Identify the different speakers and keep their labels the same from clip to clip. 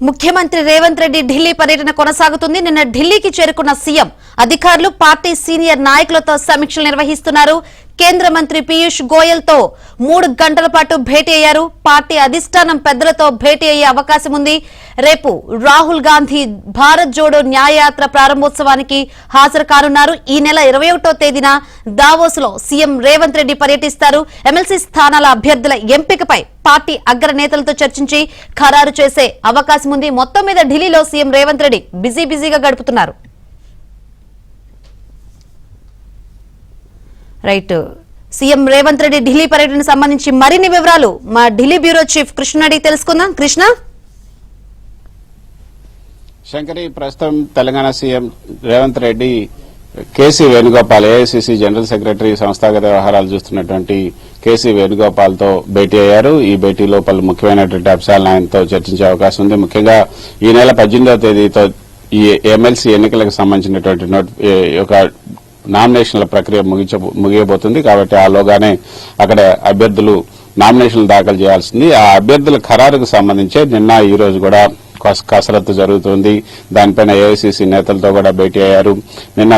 Speaker 1: ముఖ్యమంత్రి రేవంత్ రెడ్డి ఢిల్లీ పర్యటన కొనసాగుతుంది. నిన్న ఢిల్లీకి చేరుకున్న సీఎం అధికారులు పార్టీ సీనియర్ నాయకులతో సమీక్షలు నిర్వహిస్తున్నారు. కేంద్ర మంత్రి పీయూష్ గోయల్ తో 3 గంటల పాటు భేటీ అయ్యారు. పార్టీ అధిష్టానం పెద్దలతో భేటీ అయ్యే అవకాశం ఉంది. రేపు రాహుల్ గాంధీ భారత్ జోడో న్యాయయాత్ర ప్రారంభోత్సవానికి హాజరు కానున్నారు. ఈ నెల 21వ తేదీన దావోస్ లో సీఎం రేవంత్ రెడ్డి పర్యటిస్తారు. ఎమ్మెల్సీ స్థానాల అభ్యర్థుల ఎంపికపై పార్టీ అగ్రనేతలతో చర్చించి ఖరారు చేసే అవకాశం ఉంది. మొత్తం మీద ఢిల్లీలో సీఎం రేవంత్ రెడ్డి బిజీగా గడుపుతున్నారు. రైట్, సీఎం రేవంత్ రెడ్డి ఢిల్లీ పర్యటనకు సంబంధించి మరిన్ని వివరాలు మా ఢిల్లీ బ్యూరో చీఫ్ కృష్ణ అడిగి తెలుసుకుందాం. కృష్ణ.
Speaker 2: శంకరి, ప్రస్తుతం Telangana CM Revanth Reddy KC Venugopal AICC general secretary సంస్థాగత వ్యవహారాలు చూస్తున్నటువంటి కేసీ వేణుగోపాల్ తో భేటీ అయ్యారు. ఈ భేటీలో పలు ముఖ్యమైనటువంటి అంశాలను ఆయనతో చర్చించే అవకాశం ఉంది. ముఖ్యంగా ఈ నెల 18వ తేదీతో ఈ ఎమ్మెల్సీ ఎన్నికలకు సంబంధించినటువంటి ఒక నామినేషన్ల ప్రక్రియ ముగియబోతుంది. కాబట్టి ఆలోగానే అక్కడ అభ్యర్థులు నామినేషన్లు దాఖలు చేయాల్సింది. ఆ అభ్యర్థుల ఖరారుకు సంబంధించి నిన్న ఈ రోజు కూడా కసరత్తు జరుగుతుంది. దానిపైన ఏఐసీసీ నేతలతో కూడా భేటీ అయ్యారు. నిన్న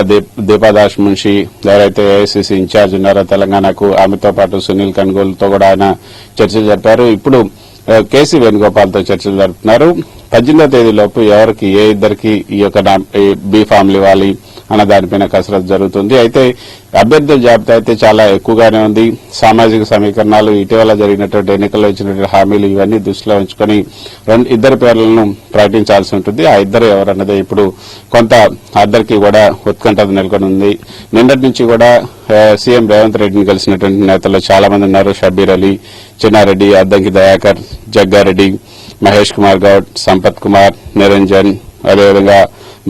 Speaker 2: దీపాదాస్ మున్షి ఎవరైతే ఏఐసీసీ ఇన్ఛార్జ్ ఉన్నారో తెలంగాణకు, ఆమెతో పాటు సునీల్ కన్గోల్తో కూడా ఆయన చర్చలు జరిపారు. ఇప్పుడు కేసీ వేణుగోపాల్ తో చర్చలు జరుపుతున్నారు. 18వ తేదీలోపు ఎవరికి ఏ ఇద్దరికి ఈ యొక్క బీ ఫామ్లు ఇవ్వాలి అన్న దానిపైన కసరత్తు జరుగుతుంది. అయితే అభ్యర్థుల జాబితా అయితే చాలా ఎక్కువగానే ఉంది. సామాజిక సమీకరణాలు, ఇటీవల జరిగినటువంటి ఎన్నికల్లో ఇచ్చినటువంటి హామీలు ఇవన్నీ దృష్టిలో ఉంచుకుని ఇద్దరు పేర్లను ప్రకటించాల్సి ఉంటుంది. ఆ ఇద్దరు ఎవరన్నదే ఇప్పుడు కొంత అందరికీ కూడా ఉత్కంఠ నెలకొని ఉంది. నిన్నటి నుంచి కూడా సీఎం రేవంత్ రెడ్డిని కలిసినటువంటి నేతల్లో చాలా మంది ఉన్నారు. షబ్బీర్ అలీ, చిన్నారెడ్డి, అద్దంకి దయాకర్, జగ్గారెడ్డి, మహేష్ కుమార్ గౌడ్, సంపత్ కుమార్, నిరంజన్, అదేవిధంగా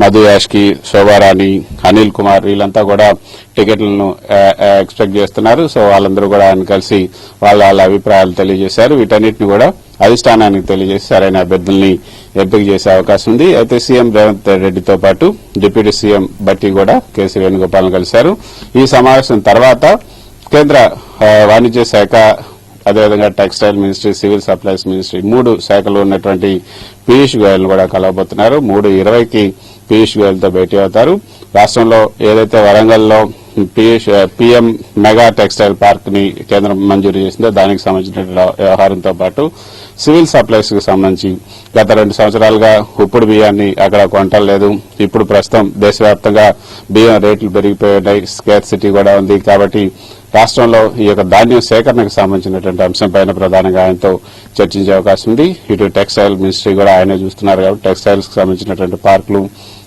Speaker 2: మధు యాష్కి, శోభారాణి, అనిల్ కుమార్ వీళ్ళంతా కూడా టికెట్లను ఎక్స్పెక్ట్ చేస్తున్నారు. సో వాళ్ళందరూ కూడా ఆయన కలిసి వాళ్ళ అభిప్రాయాలు తెలియజేశారు. వీటన్నిటిని కూడా అధిష్టానానికి తెలియజేసి సరైన అభ్యర్థుల్ని ఎంపిక చేసే అవకాశం ఉంది. అయితే సీఎం రేవంత్ రెడ్డితో పాటు డిప్యూటీ సీఎం బట్టి కూడా కేసీ వేణుగోపాల్ కలిశారు. ఈ సమావేశం తర్వాత కేంద్ర వాణిజ్య శాఖ, అదేవిధంగా textile ministry, civil supplies ministry 3 శాఖలు ఉన్నటువంటి పీయూష్ గోయల్ కూడా కలవబోతున్నారు. 3:20కి పీయూష్ గోయల్ తో భేటీ అవుతారు. రాష్ట్రంలో ఏదైతే వరంగల్లో పీఎం మెగా టెక్స్టైల్ పార్క్ ని కేంద్రం మంజూరు చేసిందో దానికి సంబంధించిన వ్యవహారంతో పాటు సివిల్ సప్లైస్ కు సంబంధించి గత 2 సంవత్సరాలుగా ఉప్పుడు బియ్యాన్ని అక్కడ కొంటలేదు. ఇప్పుడు ప్రస్తుతం దేశవ్యాప్తంగా బియ్యం రేట్లు పెరిగిపోయాయి, స్కేర్సిటీ కూడా ఉంది. కాబట్టి రాష్ట్రంలో ఈ యొక్క ధాన్యం సేకరణకు సంబంధించినటువంటి అంశంపైన ప్రధానంగా ఆయనతో చర్చించే అవకాశం ఉంది. ఇటు టెక్స్టైల్ మినిస్ట్రీ కూడా ఆయనే చూస్తున్నారు. కాబట్టి టెక్స్టైల్స్ కు సంబంధించినటువంటి పార్కులు,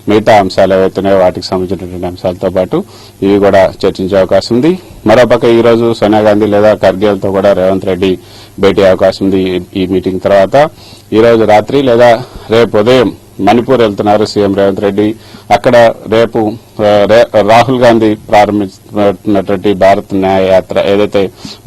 Speaker 2: మిగతా అంశాలు ఏవైతున్నాయో వాటికి సంబంధించినటువంటి అంశాలతో పాటు ఇవి కూడా చర్చించే అవకాశం ఉంది. మరోపక్క ఈ రోజు సోనియా గాంధీ లేదా ఖర్గేల్ తో కూడా రేవంత్ రెడ్డి భేటీ అవకాశం ఉంది. ఈ మీటింగ్ తర్వాత ఈ రోజు రాత్రి లేదా రేపు ఉదయం మణిపూర్ వెళ్తున్నారు సీఎం రేవంత్ రెడ్డి. అక్కడ రేపు రాహుల్ గాంధీ ప్రారంభించినటువంటి భారత్ న్యాయయాత్ర, ఏదైతే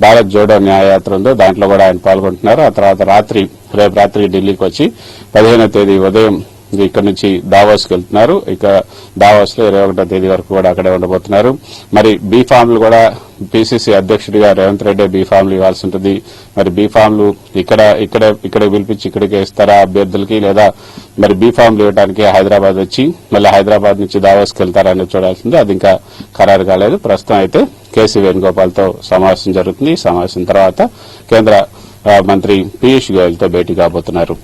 Speaker 2: భారత్ జోడో న్యాయయాత్ర ఉందో దాంట్లో కూడా ఆయన పాల్గొంటున్నారు. ఆ తర్వాత రేపు రాత్రి ఢిల్లీకి వచ్చి 15వ తేదీ ఉదయం ఇక్కడ నుంచి దావోస్ కి వెళ్తున్నారు. ఇక దావోస్ లో 21వ తేదీ వరకు కూడా అక్కడే ఉండబోతున్నారు. మరి బీ ఫామ్లు కూడా పీసీసీ అధ్యక్షుడిగా రేవంత్ రెడ్డి బీ ఫామ్లు ఇవ్వాల్సి ఉంటుంది. మరి బీ ఫామ్లు ఇక్కడ పిలిపించి ఇక్కడికే ఇస్తారా అభ్యర్థులకి, లేదా మరి బీ ఫామ్లు ఇవ్వడానికి హైదరాబాద్ వచ్చి మళ్ళీ హైదరాబాద్ నుంచి దావోస్ కి వెళ్తారా అనేది చూడాల్సింది. అది ఇంకా ఖరారు కాలేదు. ప్రస్తుతం అయితే కేసీ వేణుగోపాల్ తో సమావేశం జరుగుతుంది. ఈ సమావేశం తర్వాత కేంద్ర మంత్రి పీయూష్ గోయల్ తో భేటీ కాబోతున్నారు.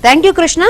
Speaker 1: Thank you Krishna.